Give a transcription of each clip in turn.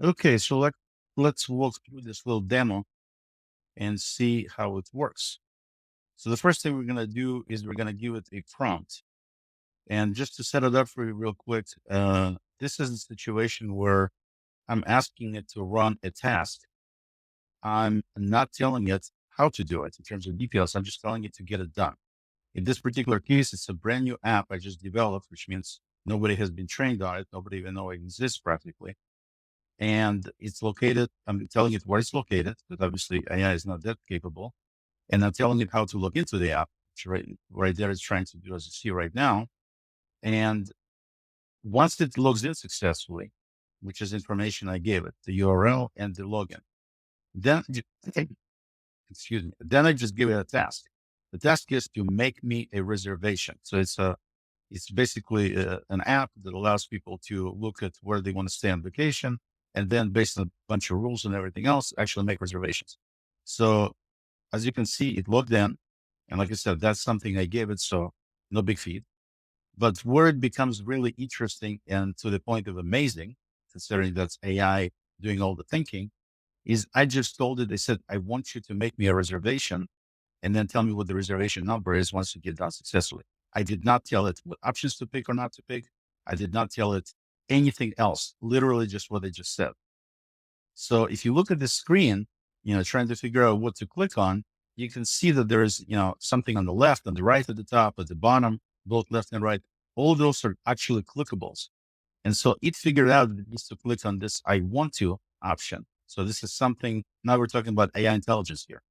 Okay, so let's walk through this little demo and see how it works. So the first thing we're gonna do is we're gonna give it a prompt. And just to set it up for you real quick, this is a situation where I'm asking it to run a task. I'm not telling it how to do it in terms of details. I'm just telling it to get it done. In this particular case, it's a brand new app I just developed, which means nobody has been trained on it. Nobody even know it exists practically. And it's located, I'm telling it where it's located, but obviously AI is not that capable. And I'm telling it how to log into the app, which right there it's trying to do as you see right now. And once it logs in successfully, which is information I gave it, the URL and the login, then, excuse me, then I just give it a task. The task is to make me a reservation. So it's basically an app that allows people to look at where they want to stay on vacation, and then based on a bunch of rules and everything else, actually make reservations. So as you can see, it logged in. And like I said, that's something I gave it. So no big feat. But where it becomes really interesting and to the point of amazing, considering that's AI doing all the thinking, is I just told it, I said, I want you to make me a reservation and then tell me what the reservation number is once you get done successfully. I did not tell it what options to pick or not to pick. I did not tell it anything else, literally just what I just said. So if you look at the screen, trying to figure out what to click on, you can see that there is, something on the left, on the right, at the top, at the bottom, both left and right. All those are actually clickables. And so it figured out that it needs to click on this I want to option. So this is something, now we're talking about AI intelligence here.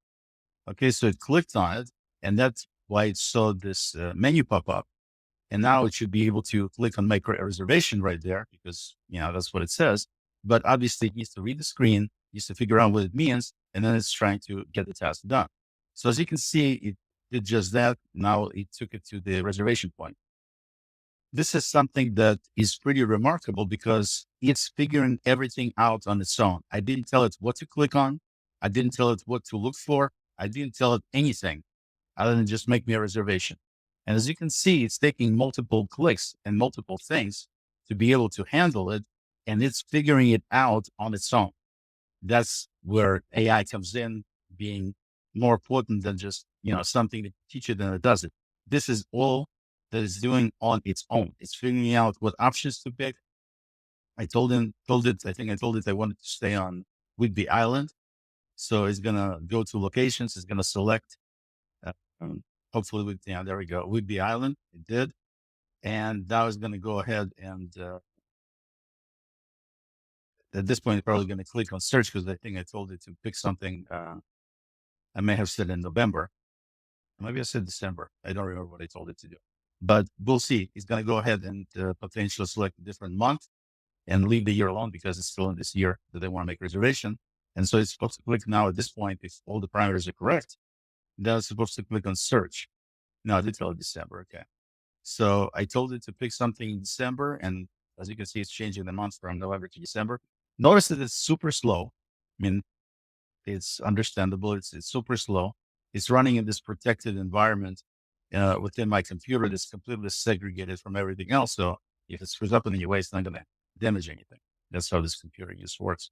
Okay, so it clicked on it, and that's why it saw this menu pop up. And now it should be able to click on make a reservation right there because, that's what it says. But obviously, it needs to read the screen, needs to figure out what it means, and then it's trying to get the task done. So as you can see, it did just that. Now it took it to the reservation point. This is something that is pretty remarkable because it's figuring everything out on its own. I didn't tell it what to click on. I didn't tell it what to look for. I didn't tell it anything other than just make me a reservation. And as you can see, it's taking multiple clicks and multiple things to be able to handle it. And it's figuring it out on its own. That's where AI comes in, being more potent than just, something to teach it and it does it. This is all that it's doing on its own. It's figuring out what options to pick. I think I told it I wanted to stay on Whidbey Island. So it's going to go to locations. It's going to select, uh, um, hopefully there we go, Whidbey Island. It did. And now it's going to go ahead and, at this point, it's probably going to click on search because I think I told it to pick something. I may have said in November. Maybe I said December. I don't remember what I told it to do, but we'll see. It's going to go ahead and potentially select a different month and leave the year alone because it's still in this year that they want to make reservation. And so it's supposed to click now at this point, if all the parameters are correct, then it's supposed to click on search. No, I did tell it December. Okay. So I told it to pick something in December. And as you can see, it's changing the month from November to December. Notice that it's super slow. I mean, it's understandable. It's super slow. It's running in this protected environment within my computer that's completely segregated from everything else. So if it screws up in any way, it's not going to damage anything. That's how this computer use works.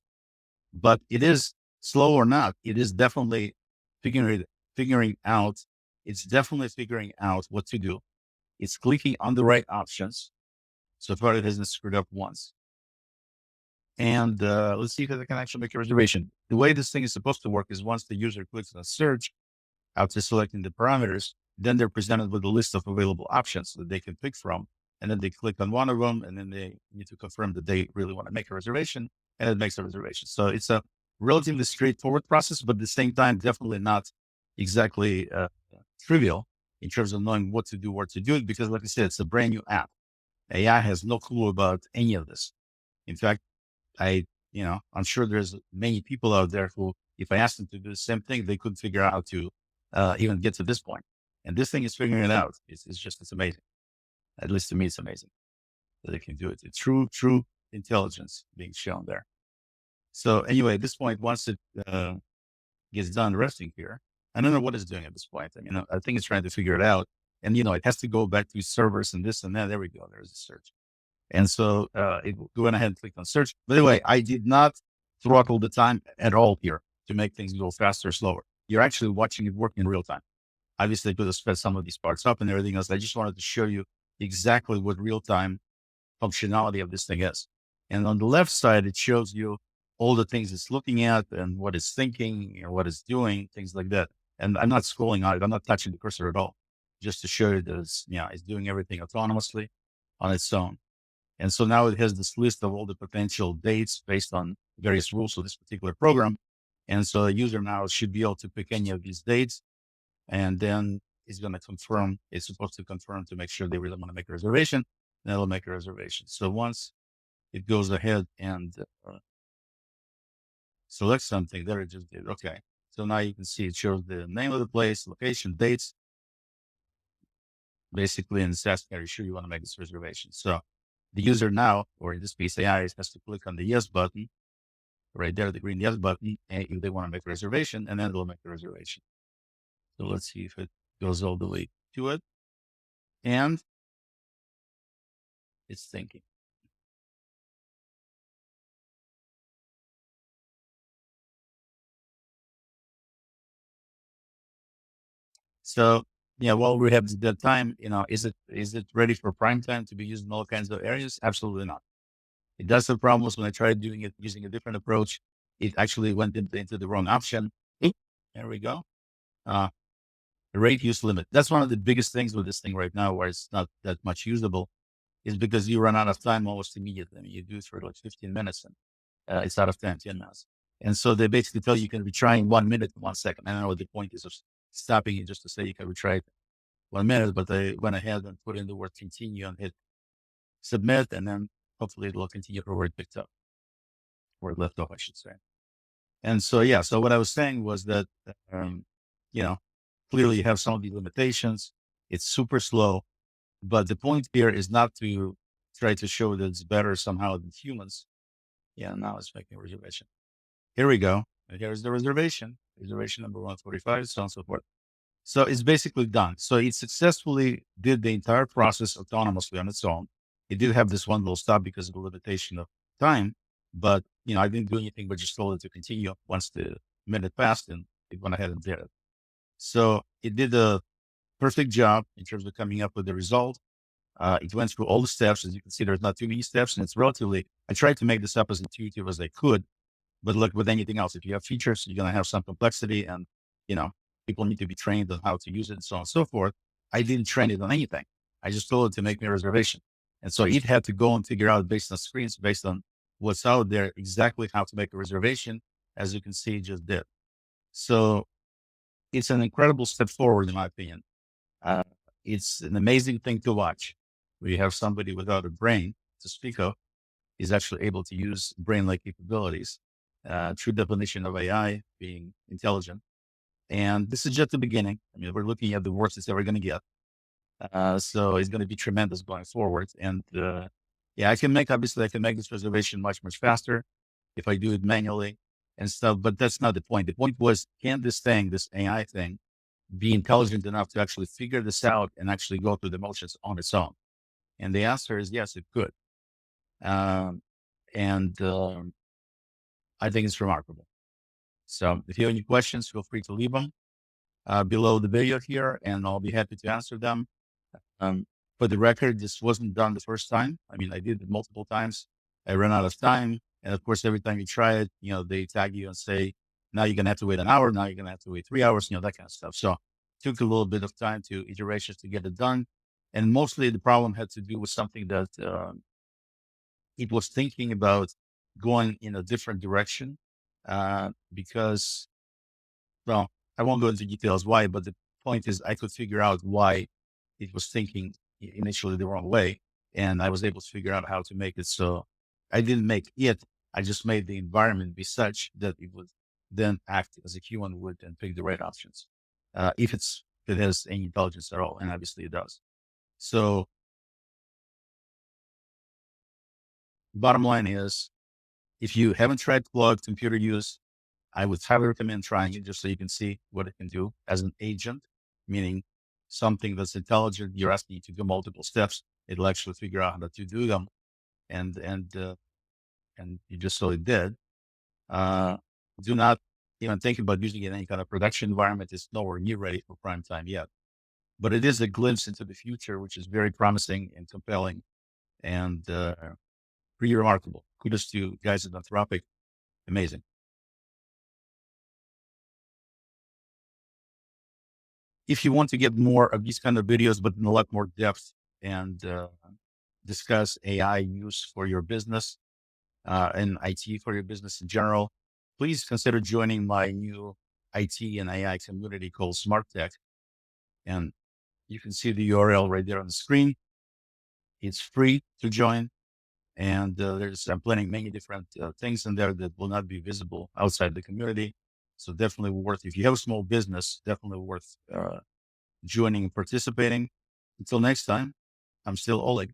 But it is slow or not. It is definitely figuring out. It's definitely figuring out what to do. It's clicking on the right options. So far, it hasn't screwed up once. And let's see if I can actually make a reservation. The way this thing is supposed to work is once the user clicks on search after selecting the parameters, then they're presented with a list of available options that they can pick from. And then they click on one of them, and then they need to confirm that they really want to make a reservation, and it makes a reservation. So it's a relatively straightforward process, but at the same time, definitely not exactly trivial in terms of knowing what to do, where to do it, because like I said, it's a brand new app. AI has no clue about any of this. In fact, I'm sure there's many people out there who, if I asked them to do the same thing, they couldn't figure out how to even get to this point. And this thing is figuring it out. It's amazing. At least to me, it's amazing that they can do it. It's true intelligence being shown there. So anyway, at this point, once it gets done resting here, I don't know what it's doing at this point. I mean, I think it's trying to figure it out. And, it has to go back to servers and this and that. There we go. There's a search. And so it will go ahead and click on search. By the way, I did not throttle the time at all here to make things go faster or slower. You're actually watching it work in real time. Obviously, I could have sped some of these parts up and everything else. I just wanted to show you exactly what real time functionality of this thing is. And on the left side, it shows you all the things it's looking at and what it's thinking and what it's doing, things like that. And I'm not scrolling on it. I'm not touching the cursor at all, just to show you that it's doing everything autonomously on its own. And so now it has this list of all the potential dates based on various rules of this particular program. And so a user now should be able to pick any of these dates, and then it's going to confirm. It's supposed to confirm to make sure they really want to make a reservation. Then it'll make a reservation. So once it goes ahead and select something, there it just did. Okay. So now you can see it shows the name of the place, location, dates, basically, and it's asking, are you sure you want to make this reservation? So the user now, or in this case, AI, has to click on the yes button right there, the green yes button, and if they want to make a reservation, and then it'll make a reservation. So let's see if it goes all the way to it. And it's thinking. So yeah, while we have the time, is it ready for prime time to be used in all kinds of areas? Absolutely not. It does have problems when I tried doing it using a different approach. It actually went into the wrong option. There we go. Uh, Rate use limit. That's one of the biggest things with this thing right now, where it's not that much usable, is because you run out of time almost immediately. I mean, you do it for like 15 minutes and it's out of time, 10 minutes. And so they basically tell you can retry in 1 minute, 1 second. I don't know what the point is of stopping it just to say you can retry it 1 minute, but they went ahead and put in the word continue and hit submit. And then hopefully it will continue from where it picked up, where it left off, I should say. And so, yeah, so what I was saying was that, you know, clearly you have some of these limitations. It's super slow, but the point here is not to try to show that it's better somehow than humans. Yeah, now it's making a reservation. Here we go. And here's the reservation number 145, so on and so forth. So it's basically done. So it successfully did the entire process autonomously on its own. It did have this one little stop because of the limitation of time, but I didn't do anything but just told it to continue once the minute passed, and it went ahead and did it. So it did a perfect job in terms of coming up with the result. It went through all the steps. As you can see, there's not too many steps, and I tried to make this up as intuitive as I could. But look, with anything else, if you have features, you're going to have some complexity, and, you know, people need to be trained on how to use it and so on and so forth. I didn't train it on anything. I just told it to make me a reservation. And so it had to go and figure out based on screens, based on what's out there, exactly how to make a reservation. As you can see, it just did. So it's an incredible step forward, in my opinion. Uh, it's an amazing thing to watch. We have somebody without a brain to speak of is actually able to use brain-like capabilities. True definition of AI being intelligent. And this is just the beginning. I mean, we're looking at the worst it's ever going to get. So it's going to be tremendous going forward. And yeah, I can make this reservation much, much faster if I do it manually and stuff. But that's not the point. The point was, can this AI thing, be intelligent enough to actually figure this out and actually go through the motions on its own? And the answer is yes, it could. And I think it's remarkable. So if you have any questions, feel free to leave them below the video here, and I'll be happy to answer them. For the record, this wasn't done the first time. I mean, I did it multiple times. I ran out of time. And of course, every time you try it, they tag you and say, now you're going to have to wait an hour. Now you're going to have to wait 3 hours, that kind of stuff. So it took a little bit of time to iterations to get it done. And mostly the problem had to do with something that it was thinking about going in a different direction because, well, I won't go into details why, but the point is I could figure out why it was thinking initially the wrong way. And I was able to figure out how to make it so I didn't make it. I just made the environment be such that it would then act as a human would and pick the right options. If it has any intelligence at all. And obviously it does. So bottom line is, if you haven't tried Claude Computer Use, I would highly recommend trying it just so you can see what it can do as an agent, meaning something that's intelligent. You're asking it to do multiple steps. It'll actually figure out how to do them. and you just so it did. Uh, do not even think about using it in any kind of production environment. It's nowhere near ready for prime time yet, but it is a glimpse into the future, which is very promising and compelling and pretty remarkable. Kudos to you guys at Anthropic. Amazing. If you want to get more of these kind of videos, but in a lot more depth and discuss AI use for your business and IT for your business in general, please consider joining my new IT and AI community called Smart Tech. And you can see the URL right there on the screen. It's free to join. And I'm planning many different things in there that will not be visible outside the community. So definitely worth, if you have a small business, definitely worth joining and participating. Until next time, I'm still Oleg.